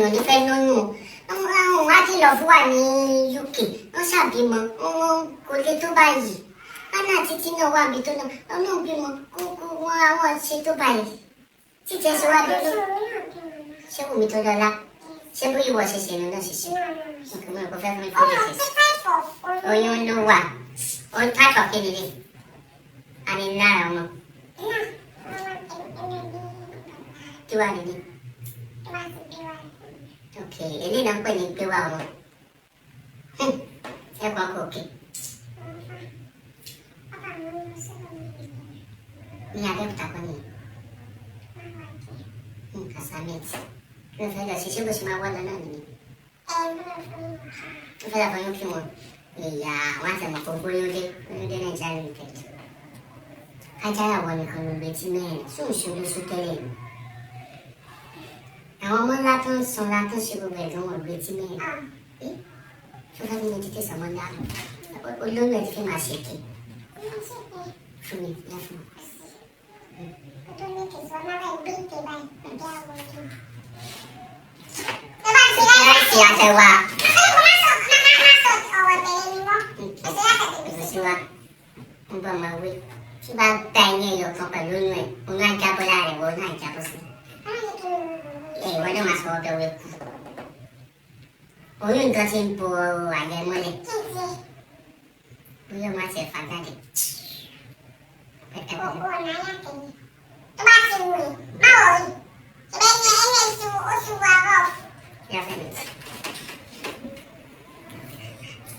èèyàn ní fẹ́ lóyún o wá tí lọ fún wa ní UK wọ́n ṣàbímọ kò lè tó báyìí Anna títí náà wà mí tó náà ọlọ́run bímọ kó wọn àwọn ṣe tó báyìí títí ẹ ṣe wá lóyún ṣé Wùmí tó lọ́lá ṣé bóyá ìwọ ṣe ṣe náà ṣe ṣe nǹkan mọ̀ kó fẹ́ fún mi fún mi ṣe ṣe oyún ló wà on type of kidney àní lára ọmọ kí wàá nìyí ok eléyìí náà ń pè ní gbé wá ọmọ ẹ kọ́ kó òkè ní Abẹ́òkúta kan nìyẹn kàsámẹ́tì ló fẹ́ lọ sí ṣé bó ṣe máa wá lọ náà nìyẹn ó fẹ́ lọ fọyín kí wọn lè yà wọn àti ẹ̀mọ̀ kó gbóyúndé Nàìjíríà limited ajára wọ nìkan ló gbẹtí mẹ́rin sóòṣù ló sún tẹ́lẹ̀ àwọn ọmọ ńlá tó ń sanra tó ń ṣe gbogbo ẹ̀dùn wọn gbẹtí mẹ́rin tó fẹ́ mi títí sọmọ ńlá olóyún ẹ̀ ti fi máa ṣe kí fún mi yá fún mi. Ìrẹsì àtẹwà. Ìrẹsìwá ń bọ̀ máa wé. Tí bá ta ẹni ẹyọ kan pẹ̀lú inú ẹ̀, òun náà jábọ́ lára ẹ̀ wọ́n náà jábọ́ sí. Ìwọ náà máa sọ ọbẹ̀ wé kú. Oyún nǹkan ti ń bo àyẹ̀ mọ́lẹ̀. Bóyá máa ṣe fàgádì. Tó bá ti wù mí, báwo rí? Ìbẹ́ ni ẹni èso oṣù wa rọ̀. Yá fẹ́ mi.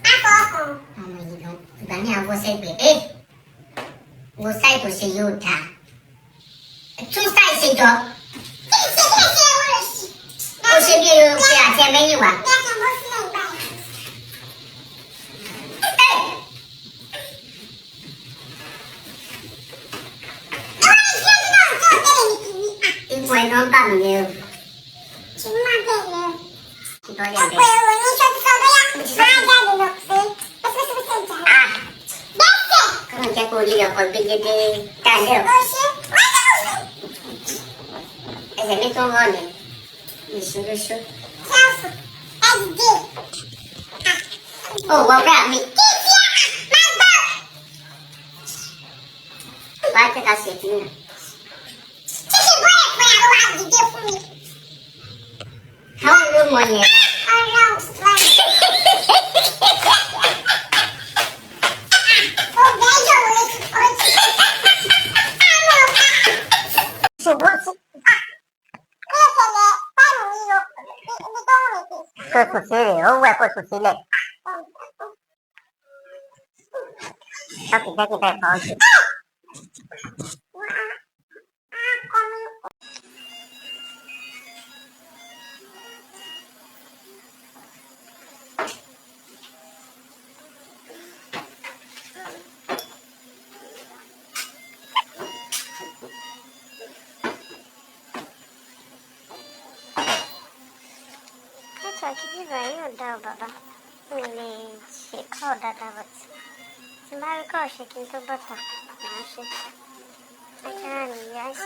Bákan ọkàn. Ọmọ yìí gan, ìgbà ní àwọn sẹ́gbẹ̀ ẹ́ wo sáì tó ṣe yóò dáa. Tún sáì ṣe jọ. Kí ni ṣe bí ẹ ṣe ewúro sí? Ó ṣe bí o ṣe àti ẹmẹ́yìn wá. Bí a ṣe mọ́ sílẹ̀ ìgbà yẹn. Ipò ẹ̀ náà bà mí lẹ́rù. Ṣé máa bẹ̀rẹ̀? Ìbọ̀lẹ̀ bẹ̀rẹ̀. Ọ̀pọ̀ èrò ní ṣọ́jú sọ bóyá máa jáde lọ pé ó fẹ́ fẹ́ fẹ́ jà. Bẹ́sẹ̀. Kọ́nà jẹ́ kó orí ọkọ̀ gbégédé dálẹ́ o. Ó ṣe ẹsẹ̀ mi tó ń wọ̀ mí. Ìṣúlóṣó. Ṣáàfù ẹ̀dì. Ó wọ bra mi. Kí ti máa gbọ́. Wàá tẹ́ka sí ẹ̀tí náà. How room on here? Around like. Kò sílẹ̀, ó wẹ̀ kò sílẹ̀. Ok, jẹ́ kí n bẹ̀rẹ̀ kọ́ ọ́sùn. Actually, very good, Baba. Really, she called that out. Somebody called shaking to butter. I can't, yes,